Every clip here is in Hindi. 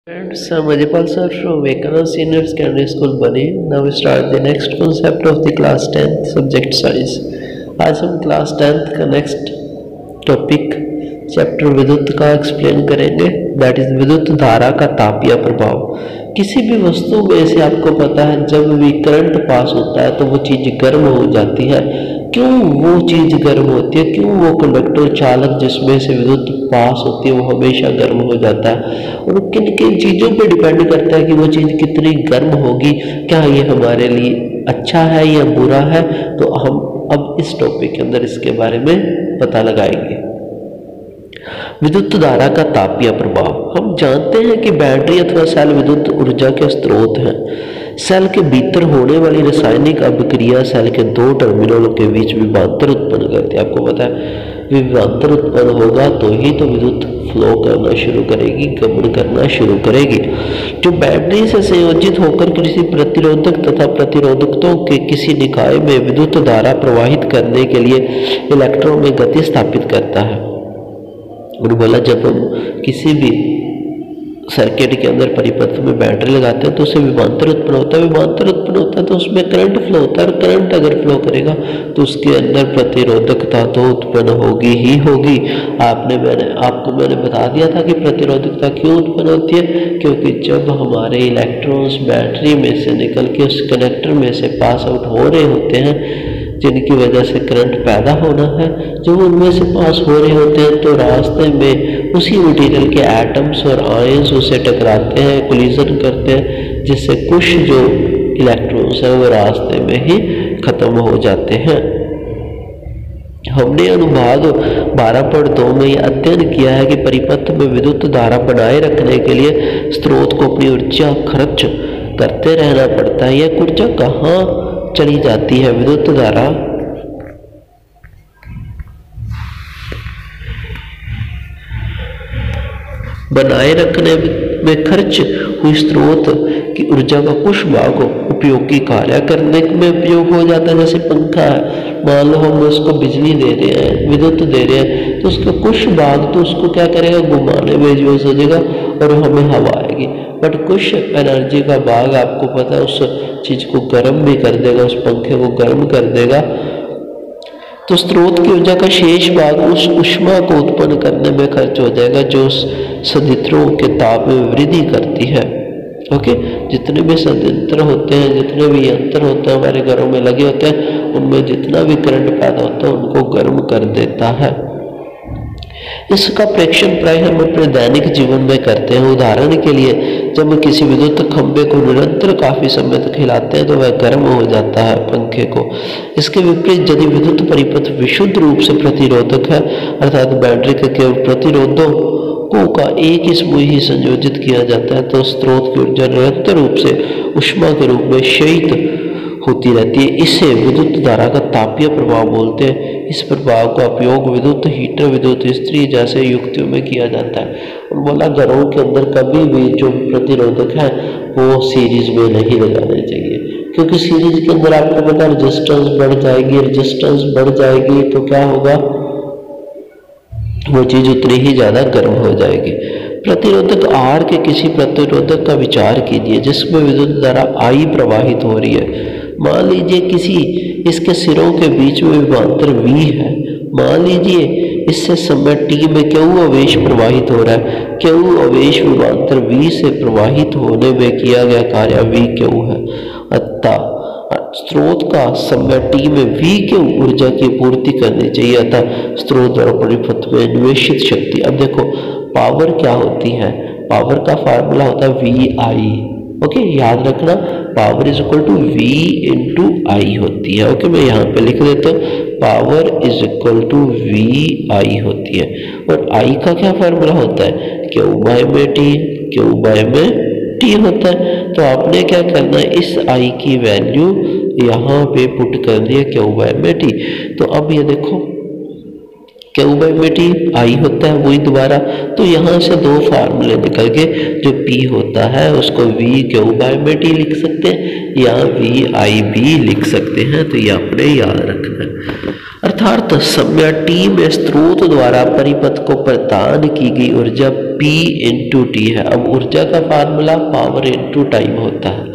Friends, I'm Ajipal sir from Vivekananda Senior Secondary School Bani. Now we start the next concept of the class 10th subject science. आज हम क्लास 10th का नेक्स्ट टॉपिक चैप्टर विद्युत का एक्सप्लेन करेंगे, दैट इज विद्युत धारा का तापीय प्रभाव। किसी भी वस्तु में से आपको पता है जब भी करंट पास होता है तो वो चीज़ गर्म हो जाती है। क्यों वो चीज़ गर्म होती है, क्यों वो कंडक्टर चालक जिसमें से विद्युत पास होती है वो हमेशा गर्म हो जाता है, और किन किन चीज़ों पे डिपेंड करता है कि वो चीज़ कितनी गर्म होगी, क्या ये हमारे लिए अच्छा है या बुरा है। तो हम अब इस टॉपिक के अंदर इसके बारे में पता लगाएंगे। विद्युत धारा का तापीय प्रभाव। हम जानते हैं कि बैटरी अथवा सेल विद्युत ऊर्जा के स्रोत हैं। सेल के भीतर होने वाली रासायनिक अभिक्रिया सेल के दो टर्मिनलों के बीच विभवांतर उत्पन्न करती है। आपको पता है विभवांतर उत्पन्न होगा तो ही तो विद्युत फ्लो करना शुरू करेगी, गमन करना शुरू करेगी। जो बैटरी से संयोजित होकर किसी प्रतिरोधक तथा प्रतिरोधकों के किसी निकाय में विद्युत धारा प्रवाहित करने के लिए इलेक्ट्रॉन में गति स्थापित करता है। और बोला जब हम किसी भी सर्किट के अंदर परिपथ में बैटरी लगाते हैं तो उससे विभवांतर उत्पन्न होता है। विभवांतर उत्पन्न होता है तो उसमें करंट फ्लो होता है, और करंट अगर फ्लो करेगा तो उसके अंदर प्रतिरोधकता तो उत्पन्न होगी ही होगी। आपको मैंने बता दिया था कि प्रतिरोधकता क्यों उत्पन्न होती है, क्योंकि जब हमारे इलेक्ट्रॉन्स बैटरी में से निकल के उस कनेक्टर में से पास आउट हो रहे होते हैं जिनकी वजह से करंट पैदा होना है, जब उनमें से पास हो रहे होते हैं तो रास्ते में उसी मटेरियल के एटम्स और आयंस उसे टकराते हैं, कोलिजन करते हैं, जिससे कुछ जो इलेक्ट्रॉन्स हैं वो रास्ते में ही खत्म हो जाते हैं। हमने अनुभाग 12.2 में यह अध्ययन किया है कि परिपथ में विद्युत धारा बनाए रखने के लिए स्रोत को अपनी ऊर्जा खर्च करते रहना पड़ता है। यह ऊर्जा कहाँ चली जाती है? विद्युत धारा बनाए रखने में खर्च हुई स्रोत की ऊर्जा का कुछ भाग उपयोगी कार्य करने में उपयोग हो जाता है। जैसे पंखा है, मान लो हम उसको बिजली दे रहे हैं, विद्युत दे रहे हैं, तो उसका कुछ भाग तो उसको क्या करेगा, घुमाने में यूज हो जाएगा और हमें हवा आएगी। बट कुछ एनर्जी का भाग आपको पता है उस चीज को गर्म भी कर देगा, उस पंखे को गर्म कर देगा। तो स्रोत की ऊर्जा का शेष भाग उस ऊष्मा को उत्पन्न करने में खर्च हो जाएगा जो संयंत्रों के ताप में वृद्धि करती है। ओके, जितने भी संयंत्र होते हैं, जितने भी यंत्र होते हैं हमारे घरों में लगे होते हैं, उनमें जितना भी करंट पैदा होता है उनको गर्म कर देता है। इसका प्रेक्षण प्राय हम अपने दैनिक जीवन में करते हैं। उदाहरण के लिए जब हम किसी विद्युत खंभे को निरंतर काफी समय तक हिलाते हैं तो वह गर्म हो जाता है पंखे को। इसके विपरीत यदि विद्युत परिपथ विशुद्ध रूप से प्रतिरोधक है, अर्थात बैटरी के केवल प्रतिरोधों का एक ही समूह ही संयोजित किया जाता है, तो स्रोत की ऊर्जा निरंतर रूप से ऊष्मा के रूप में क्षयित होती रहती है। इसे विद्युत धारा का तापीय प्रभाव बोलते हैं। इस प्रभाव का उपयोग विद्युत हीटर, विद्युत इस्त्री जैसे युक्तियों में किया जाता है। और बोला घरों के अंदर कभी भी जो प्रतिरोधक है वो सीरीज में नहीं लगाने चाहिए, क्योंकि सीरीज के अंदर आपको पता रेजिस्टेंस बढ़ जाएगी, रेजिस्टेंस बढ़ जाएगी तो क्या होगा, वो चीज उतनी ही ज्यादा गर्म हो जाएगी। प्रतिरोधक आर के किसी प्रतिरोधक का विचार कीजिए जिसमें विद्युत धारा I प्रवाहित हो रही है। मान लीजिए किसी इसके सिरों के बीच में विभवांतर V है। मान लीजिए इससे समय t में Q आवेश प्रवाहित हो रहा है। Q आवेश विभवांतर V से प्रवाहित होने में किया गया कार्य VQ है। अतः स्रोत का समय t में VQ ऊर्जा की पूर्ति करनी चाहिए। अतः स्रोत द्वारा परिपथ में निवेशित शक्ति। अब देखो पावर क्या होती है, पावर का फार्मूला होता है VI। ओके, याद रखना power is equal to V into I होती है। ओके, मैं यहाँ पे लिख देता हूँ power is equal to VI होती है। और I का क्या फार्मूला होता है, Q बाय में T, Q बाय में T होता है। तो आपने क्या करना है, इस I की वैल्यू यहाँ पे पुट कर दिया Q बाय में T। तो अब ये देखो Q बाय में T I होता है वही दोबारा, तो यहाँ से दो फार्मूले निकल के जो P होता है उसको VQ बाय में T लिख सकते हैं या VI भी लिख सकते हैं। तो ये आपने याद रखना है। अर्थात समय टी में स्रोत द्वारा परिपथ को प्रदान की गई ऊर्जा P इंटू टी है। अब ऊर्जा का फार्मूला पावर इंटू टाइम होता है,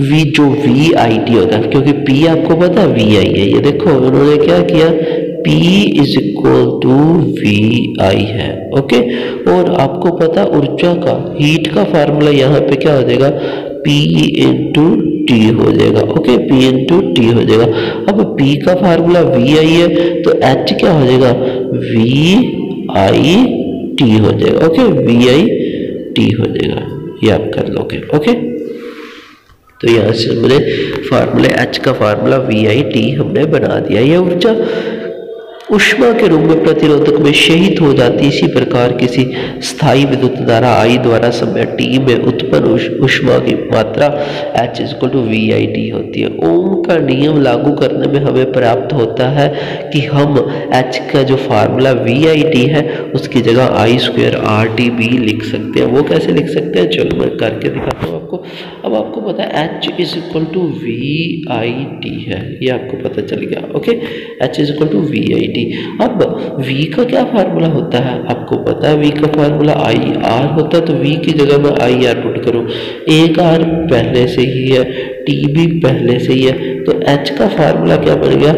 V जो VIT होता है, क्योंकि P आपको पता है VI है। ये देखो उन्होंने क्या किया, P is equal to VI है। ओके, और आपको पता ऊर्जा का हीट का फार्मूला यहाँ पे क्या हो जाएगा, P इंटू टी हो जाएगा। ओके, P इंटू टी हो जाएगा। अब P का फार्मूला VI है तो H क्या हो जाएगा, VIT हो जाएगा। ओके, VIT हो जाएगा, ये आप कर लोगे। ओके, तो यहाँ से हमने फार्मूले H का फार्मूला VIT हमने बना दिया। यह ऊर्जा ऊष्मा के रूप में प्रतिरोधक में शहीद हो जाती है। इसी प्रकार किसी स्थायी विद्युत धारा I द्वारा समय T में उत्पन्न ऊष्मा की मात्रा H इक्वल टू VIT होती है। ओम का नियम लागू करने में हमें प्राप्त होता है कि हम H का जो फार्मूला VIT है उसकी जगह I स्क्वायर RT भी लिख सकते हैं। वो कैसे लिख सकते हैं, चलो मैं करके दिखाता हूँ आपको। अब आपको पता है H is equal to VIT है, ये आपको पता चल गया। Okay, H is equal to VIT। अब V का क्या फार्मूला होता है, आपको पता है V का फार्मूला IR होता है। तो V की जगह मैं IR पुट करूँ, एक R पहले से ही है, T भी पहले से ही है, तो H का फार्मूला क्या बन गया,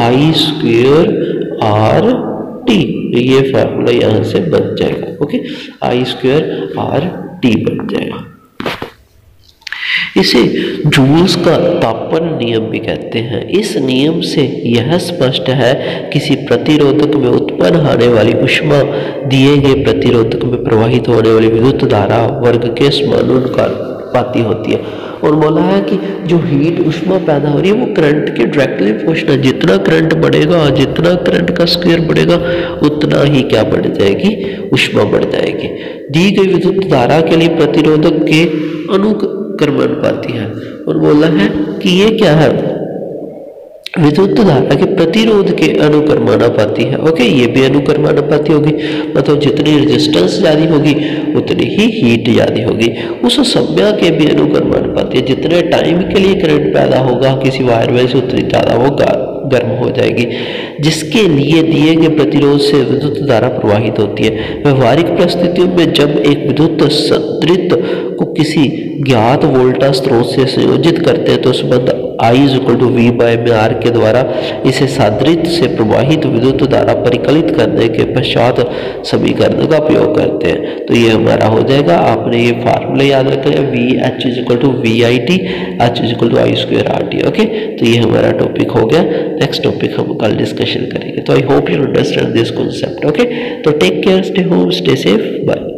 I स्क्वेयर RT। ये फार्मूला यहाँ से बन जाएगा। ओके, I स्क्वेयर RT बन जाएगा। इसे जूल्स का तापन नियम भी कहते हैं। इस नियम से यह स्पष्ट है किसी प्रतिरोधक में उत्पन्न होने वाली ऊष्मा दिए गए प्रतिरोधक में प्रवाहित होने वाली विद्युत धारा वर्ग के समानुपाती होती है। और बोला है कि जो हीट ऊष्मा पैदा हो रही है वो करंट के डायरेक्टली प्रोपोर्शनल, जितना करंट बढ़ेगा, जितना करंट का स्क्वायर बढ़ेगा उतना ही क्या बढ़ जाएगी, ऊष्मा बढ़ जाएगी। दी गई विद्युत धारा के लिए प्रतिरोधक के अनुक्रमानुपाती है। और बोला है कि ये क्या है, विद्युत धारा के प्रतिरोध के अनुक्रमानुपाती है। ओके, ये भी अनुक्रमानुपाती होगी, मतलब जितनी रेजिस्टेंस ज्यादा होगी उतनी ही हीट ज्यादा होगी। उस समय के भी अनुक्रमानुपाती है, जितने टाइम के लिए करंट पैदा होगा किसी वायर में से उतनी ज्यादा वो गर्म हो जाएगी, जिसके लिए दिए गए प्रतिरोध से विद्युत धारा प्रवाहित होती है। व्यवहारिक परिस्थितियों में जब एक विद्युत संधारित्र को किसी ज्ञात वोल्टेज स्रोत से संयोजित करते हैं तो संबंध I equal to V by R के द्वारा इसे संधारित्र से प्रवाहित विद्युत धारा परिकलित करने के पश्चात समीकरण का प्रयोग करते हैं। तो ये हमारा हो जाएगा, आपने ये फार्मूला याद रखना है, VH equal to VIT, H equal to I square RT। Okay, तो ये हमारा टॉपिक हो गया। नेक्स्ट टॉपिक हम कल डिस्कशन करेंगे। तो I hope you understand this concept. Okay, तो take care, stay home, stay safe, bye.